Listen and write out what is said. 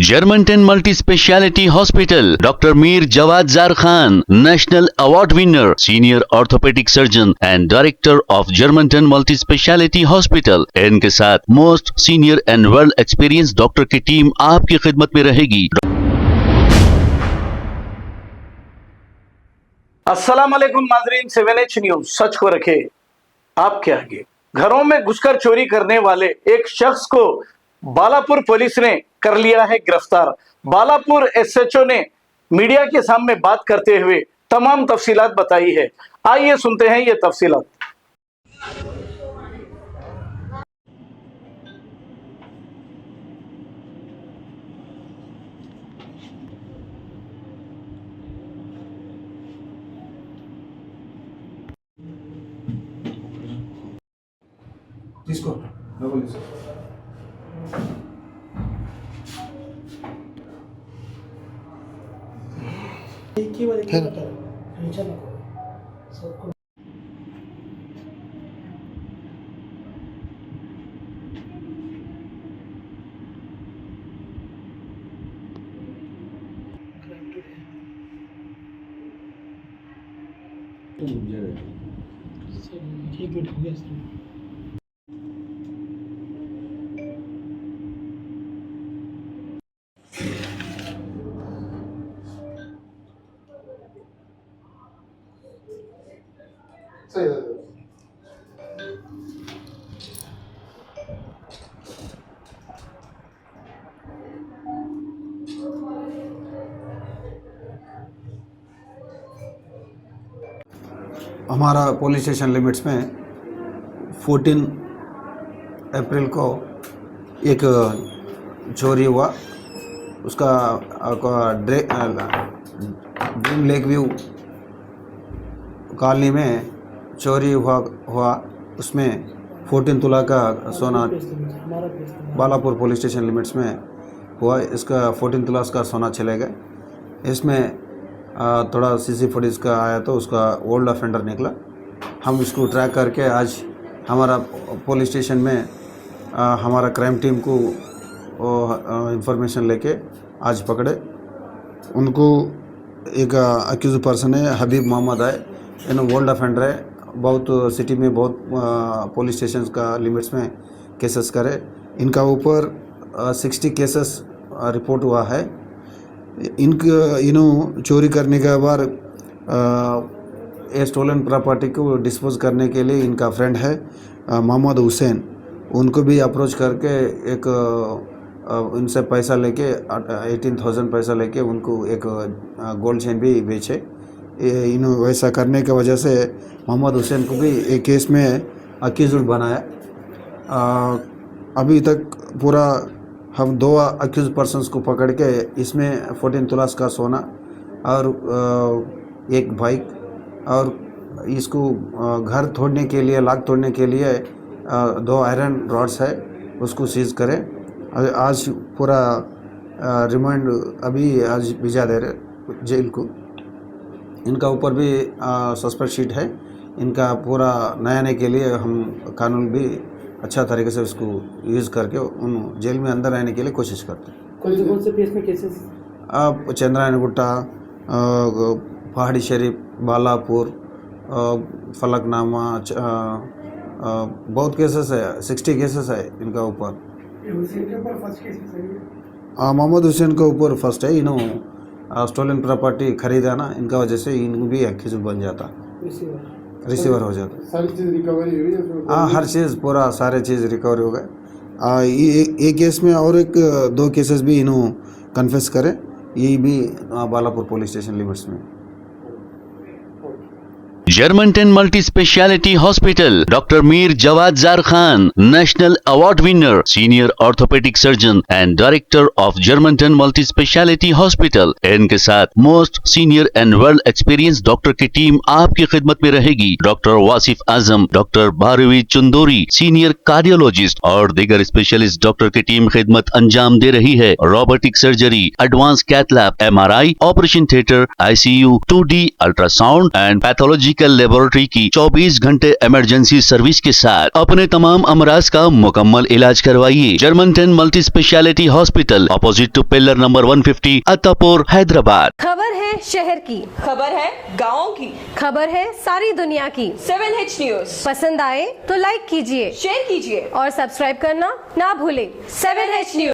Germantown Multi Speciality Hospital, Dr. Mir Jawad Zar Khan, National Award winner, Senior Orthopedic Surgeon and Director of Germantown Multi Speciality Hospital. इनके साथ most senior and world experience doctor की team आपकी खिदमत में रहेगी। अस्सलाम वालेकुम नाज़रीन, 7H न्यूज सच को रखे आपके आगे। घरों में घुसकर चोरी करने वाले एक शख्स को बालापुर पुलिस ने कर लिया है गिरफ्तार। बालापुर एसएचओ ने मीडिया के सामने बात करते हुए तमाम तफसीलात बताई है। आइए सुनते हैं ये तफसीलात। తీసుకో డబ్బులు తీసుకో एक ही बार एक ही बता रहा हूँ, टेंशन ना करो सबको। ठीक है, हो गया सर। हमारा पुलिस स्टेशन लिमिट्स में 14 अप्रैल को एक चोरी हुआ। उसका ड्रीम लेक व्यू कॉलोनी में चोरी हुआ। उसमें 14 तोला का सोना बालापुर पुलिस स्टेशन लिमिट्स में हुआ। इसका 14 तोला का सोना चले गए। इसमें थोड़ा सीसी फुटेज का आया तो उसका ओल्ड ऑफेंडर निकला। हम इसको ट्रैक करके आज हमारा पुलिस स्टेशन में हमारा क्राइम टीम को इंफॉर्मेशन लेके आज पकड़े। उनको एक अक्यूज पर्सन है हबीब मोहम्मद है। इन ओल्ड ऑफेंडर है। बहुत सिटी में बहुत पुलिस स्टेशन का लिमिट्स में केसेस करे। इनका ऊपर 60 केसेस रिपोर्ट हुआ है। इन्हों चोरी करने के बाद स्टोलन प्रॉपर्टी को डिस्पोज करने के लिए इनका फ्रेंड है मोहम्मद हुसैन। उनको भी अप्रोच करके एक उनसे पैसा लेके 18,000 पैसा लेके उनको एक गोल्ड चेन भी बेचे। इन्हों वैसा करने की वजह से मोहम्मद हुसैन को भी एक केस में अक्यूज्ड बनाया। अभी तक पूरा हम 2 अक्यूज पर्सन्स को पकड़ के इसमें 14 तोला का सोना और एक बाइक और इसको घर तोड़ने के लिए लॉक तोड़ने के लिए 2 आयरन रॉड्स है उसको सीज करें। आज पूरा रिमांड अभी आज भिजा दे रहे जेल को। इनका ऊपर भी सस्पेक्ट शीट है। इनका पूरा नया आने के लिए हम कानून भी अच्छा तरीके से उसको यूज़ करके उन जेल में अंदर रहने के लिए कोशिश करते हैं। कौन से केस में केसेस? अब चंद्रायन गुट्टा, पहाड़ी शरीफ, बालापुर, फलकनामा, बहुत केसेस है। 60 केसेस है इनका ऊपर। मोहम्मद हुसैन के ऊपर फर्स्ट है। इन्हों स्टोलन प्रॉपर्टी खरीदा ना, इनका वजह से इनको भी एक्यूज बन जाता, रिसीवर हो जाता। सारी चीज़ रिकवरी हुई है? हाँ, हर चीज़ पूरा सारे चीज़ रिकवरी हो गए। एक केस में और एक 2 केसेस भी इन्हों कन्फेस करे। ये भी बालापुर पुलिस स्टेशन लिमिट्स में। Germantown Multi Speciality Hospital, Dr. Mir Jawad Zar Khan, National Award winner, Senior Orthopedic Surgeon and Director of Germantown Multi Speciality Hospital. इनके साथ most senior and world experience doctor की team आपकी खिदमत में रहेगी। Doctor Wasif Azam, doctor Bharvi Chandori, senior cardiologist और दीगर specialist doctor की टीम खिदमत अंजाम दे रही है। Robotic surgery, advance cath lab, MRI, operation theatre, ICU, 2D ultrasound and pathology medical laboratory की 24 घंटे इमरजेंसी सर्विस के साथ अपने तमाम अमराज का मुकम्मल इलाज करवाइए। Germanten multi specialty hospital, opposite to pillar number 150, Attapur, Hyderabad. खबर है शहर की, खबर है गाँव की, खबर है सारी दुनिया की। 7H न्यूज पसंद आए तो लाइक कीजिए, शेयर कीजिए और सब्सक्राइब करना ना भूलें। 7H news.